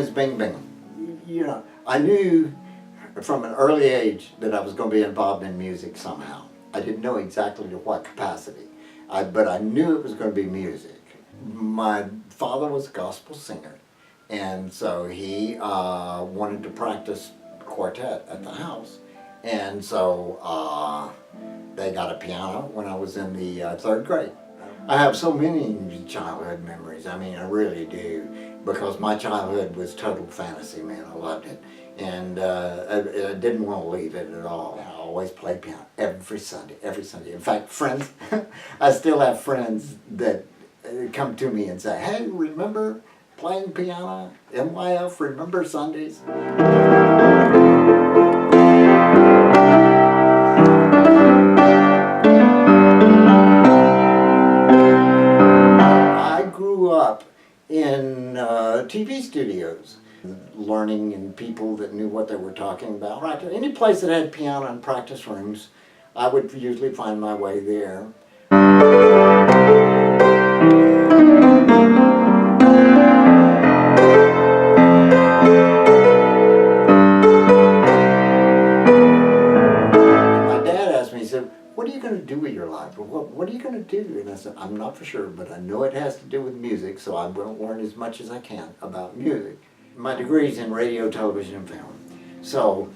as Bingham. You know, I knew from an early age that I was going to be involved in music somehow. I didn't know exactly to what capacity, but I knew it was going to be music. My father was a gospel singer, and so he wanted to practice quartet at the house. And so they got a piano when I was in the 3rd grade. I have so many childhood memories, I mean, I really do, because my childhood was total fantasy, man. I loved it. And I didn't want to leave it at all. I always played piano every Sunday, every Sunday. In fact, friends, I still have friends that come to me and say, hey, remember playing piano? MYF, remember Sundays? In TV studios, learning in people that knew what they were talking about. Right, any place that had piano and practice rooms, I would usually find my way there. My dad asked me, he said, what are you going to do with your life? What are you going to do? And I said, I'm not for sure, but I know it has to do with music, so I'm going to learn as much as I can about music. My degree is in radio, television, and film. So,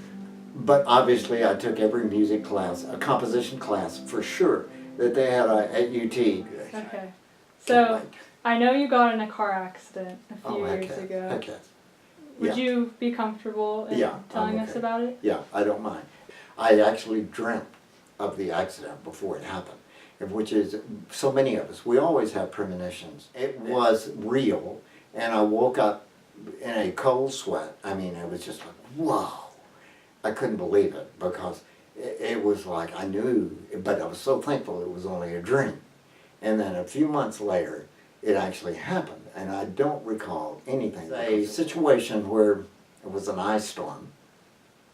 but obviously I took every music class, a composition class for sure, that they had at UT. Okay. So, I know you got in a car accident a few years ago. Okay. Would you be comfortable in telling us about it? Yeah, I don't mind. I actually dreamt of the accident before it happened, which is, so many of us, we always have premonitions. It was real, and I woke up in a cold sweat. I mean, it was just like, whoa. I couldn't believe it, because it was like I knew, but I was so thankful it was only a dream. And then a few months later, it actually happened, and I don't recall anything. A situation where it was an ice storm.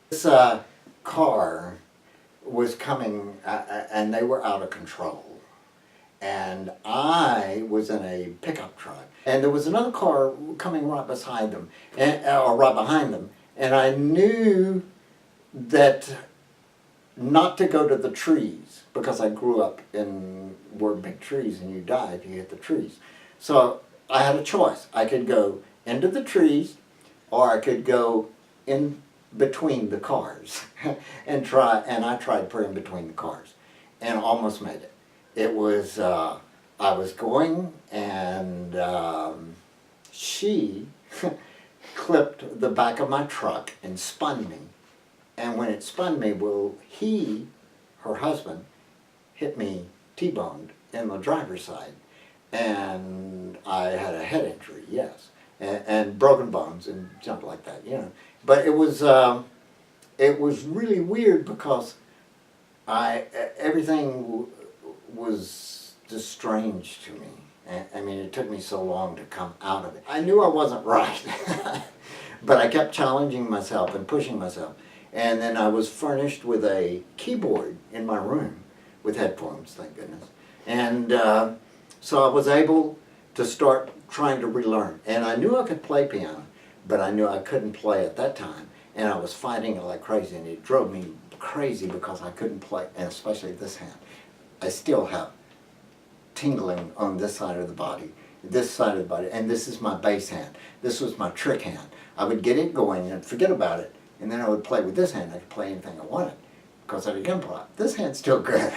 This car was coming, and they were out of control. And I was in a pickup truck, and there was another car coming right beside them, or right behind them, and I knew that not to go to the trees, because I grew up in where big trees and you die if you hit the trees. So I had a choice. I could go into the trees, or I could go in between the cars and I tried to put in between the cars and almost made it. It was, I was going, and she clipped the back of my truck and spun me. And when it spun me, well, her husband, hit me T-boned in the driver's side. And I had a head injury, yes, and broken bones and junk like that, you know. But it was really weird, because everything was just strange to me. I mean, it took me so long to come out of it. I knew I wasn't right, but I kept challenging myself and pushing myself. And then I was furnished with a keyboard in my room with headphones, thank goodness. And so I was able to start trying to relearn. And I knew I could play piano, but I knew I couldn't play at that time. And I was fighting it like crazy, and it drove me crazy because I couldn't play, and especially this hand. I still have tingling on this side of the body, and this is my bass hand. This was my trick hand. I would get it going and forget about it, and then I would play with this hand. I could play anything I wanted, because I could improv. This hand's still good.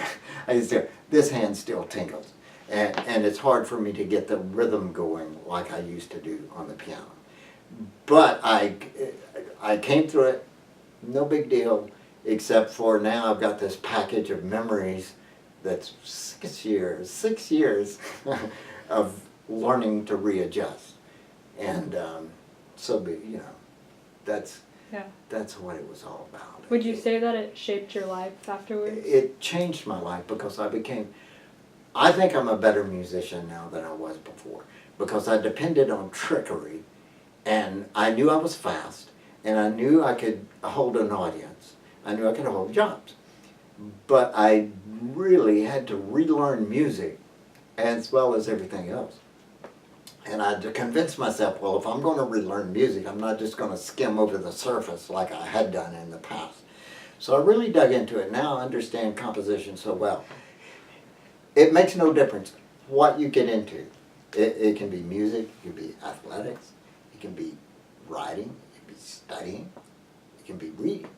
This hand still tingles. And it's hard for me to get the rhythm going like I used to do on the piano. But I came through it, no big deal, except for now I've got this package of memories that's 6 years of learning to readjust. And so, you know, that's what it was all about. Would you say that it shaped your life afterwards? It changed my life, because I think I'm a better musician now than I was before, because I depended on trickery, and I knew I was fast, and I knew I could hold an audience. I knew I could hold jobs. But I really had to relearn music as well as everything else. And I convinced myself, well, if I'm going to relearn music, I'm not just going to skim over the surface like I had done in the past. So I really dug into it. Now I understand composition so well. It makes no difference what you get into. It can be music, it can be athletics, it can be writing, it can be studying, it can be reading.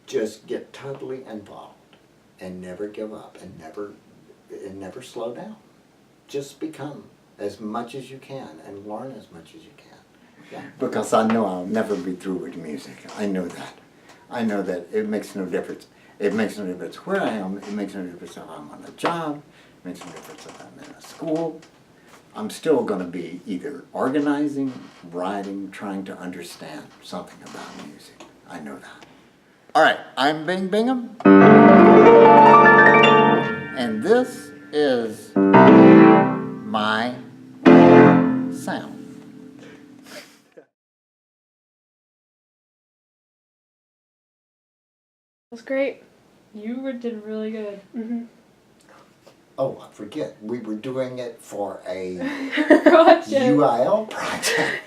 Just get totally involved and never give up and never slow down. Just become as much as you can and learn as much as you can. Yeah. Because I know I'll never be through with music. I know that. I know that it makes no difference. It makes no difference where I am. It makes no difference if I'm on a job. It makes no difference if I'm in a school. I'm still going to be either organizing, writing, trying to understand something about music. I know that. All right, I'm Bingham, and this is my sound. That's great. You did really good. Mm-hmm. Oh, I forget. We were doing it for a Gotcha. UIL project.